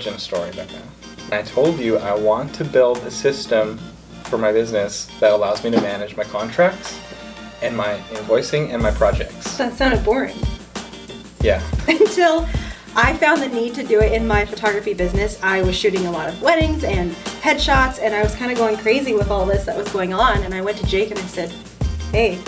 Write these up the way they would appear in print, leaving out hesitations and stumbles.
origin story back now. I told you I want to build a system for my business that allows me to manage my contracts and my invoicing and my projects. That sounded boring. Yeah. Until I found the need to do it in my photography business. I was shooting a lot of weddings and headshots, and I was kind of going crazy with all this that was going on, and I went to Jake and I said, hey,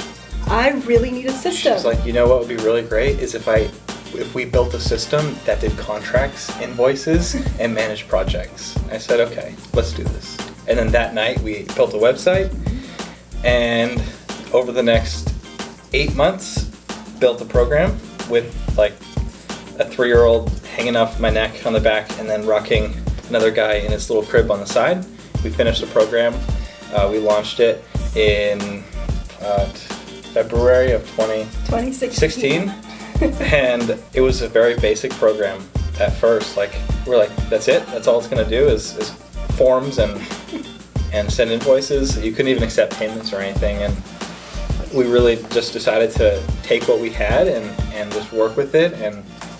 I really need a system. She's like, you know what would be really great is if we built a system that did contracts, invoices, and managed projects. I said, okay, let's do this. And then that night we built a website, and over the next 8 months, built a program with like a 3-year-old hanging off my neck on the back and then rocking another guy in his little crib on the side. We finished the program. We launched it in February of 2016. And it was a very basic program at first. Like, we're like, that's it? That's all it's gonna do is forms and send invoices. You couldn't even accept payments or anything. And we really just decided to take what we had and just work with it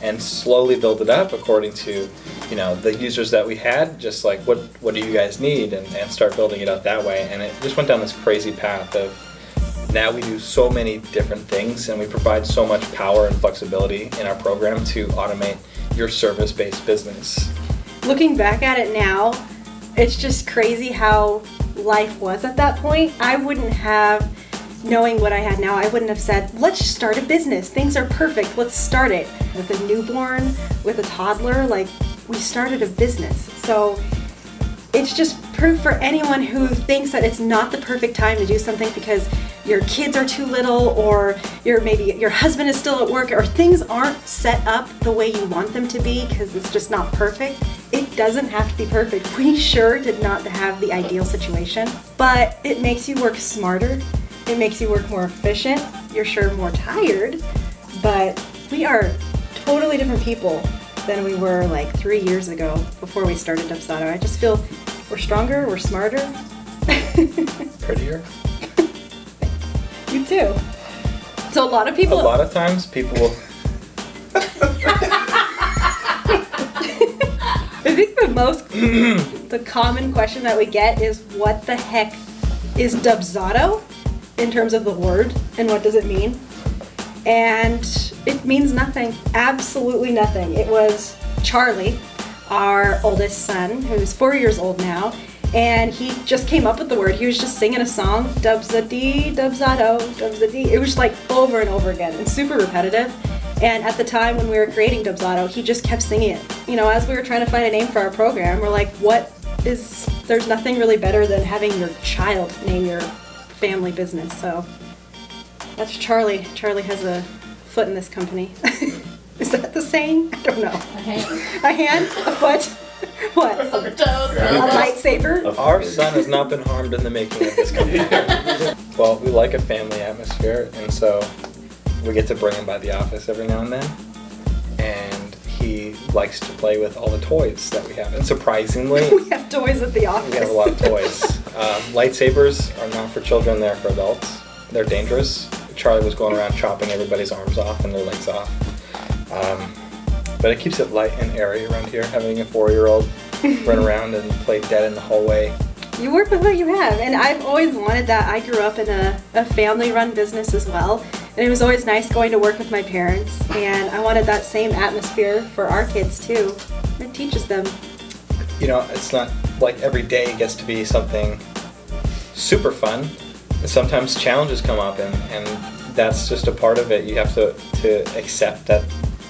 and slowly build it up according to, you know, the users that we had, just like what do you guys need, and start building it out that way. And it just went down this crazy path of now we do so many different things, and we provide so much power and flexibility in our program to automate your service-based business. Looking back at it now, it's just crazy how life was at that point. I wouldn't have, knowing what I had now, I wouldn't have said, let's start a business. Things are perfect, let's start it. With a newborn, with a toddler, like, we started a business. So it's just proof for anyone who thinks that it's not the perfect time to do something because your kids are too little, or maybe your husband is still at work, or things aren't set up the way you want them to be because it's just not perfect. It doesn't have to be perfect. We sure did not have the ideal situation, but it makes you work smarter. It makes you work more efficient. You're sure more tired, but we are totally different people than we were like 3 years ago before we started Dubsado. I just feel we're stronger, we're smarter. Prettier. You too. So a lot of people... A lot of times people will... I think the common question that we get is, what the heck is Dubsado in terms of the word, and what does it mean? And it means nothing, absolutely nothing. It was Charlie, our oldest son, who's 4 years old now, and he just came up with the word. He was just singing a song, Dubsadee, Dubsado, Dubsadee. It was like over and over again and super repetitive. And at the time when we were creating Dubsado, he just kept singing it. You know, as we were trying to find a name for our program, we're like, there's nothing really better than having your child name your family business. So that's Charlie. Charlie has a foot in this company. Is that the saying? I don't know. A hand. A hand? A foot? What? A toes. A lightsaber? Our son has not been harmed in the making of this company. Well, we like a family atmosphere, and so we get to bring him by the office every now and then. And he likes to play with all the toys that we have. And surprisingly, We have toys at the office. we have a lot of toys. Lightsabers are not for children, they're for adults. They're dangerous. Charlie was going around chopping everybody's arms off and their legs off. But it keeps it light and airy around here, having a 4-year-old run around and play dead in the hallway. You work with what you have, and I've always wanted that. I grew up in a family-run business as well, and it was always nice going to work with my parents, and I wanted that same atmosphere for our kids too. It teaches them. You know, it's not like every day gets to be something super fun. Sometimes challenges come up, and that's just a part of it. You have to accept that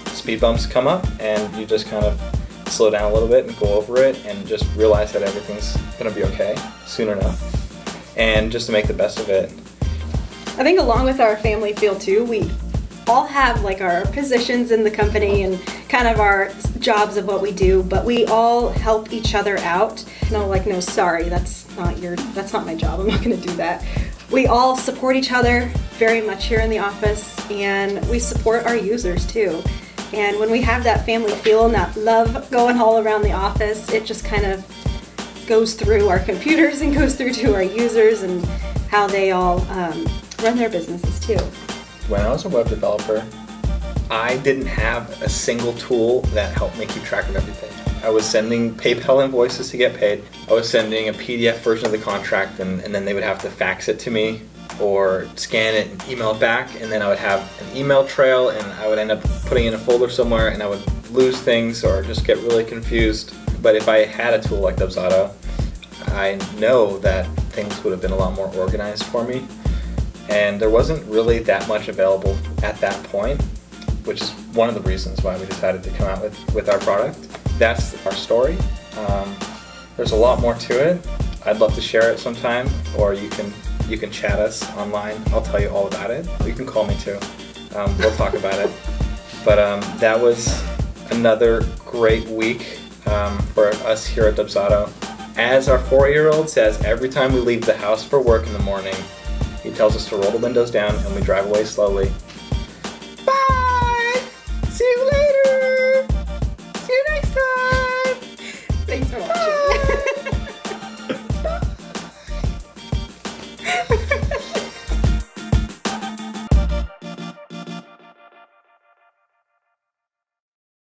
speed bumps come up, and you just kind of slow down a little bit and go over it and just realize that everything's gonna be okay soon enough, and just to make the best of it. I think along with our family feel too, we all have like our positions in the company and kind of our jobs of what we do, but we all help each other out. No, sorry, that's not my job, I'm not gonna do that. We all support each other very much here in the office, and we support our users too. And when we have that family feel and that love going all around the office, it just kind of goes through our computers and goes through to our users and how they all run their businesses too. When I was a web developer, I didn't have a single tool that helped me keep track of everything. I was sending PayPal invoices to get paid. I was sending a PDF version of the contract, and then they would have to fax it to me or scan it and email it back, and then I would have an email trail, and I would end up putting it in a folder somewhere, and I would lose things or just get really confused. But if I had a tool like Dubsado, I know that things would have been a lot more organized for me. And there wasn't really that much available at that point, which is one of the reasons why we decided to come out with our product. That's our story. There's a lot more to it. I'd love to share it sometime, or you can chat us online. I'll tell you all about it. You can call me too. We'll talk about it. But that was another great week for us here at Dubsado. As our 4-year-old says every time we leave the house for work in the morning, he tells us to roll the windows down and we drive away slowly. Bye! See you later! See you next time! Thanks for watching.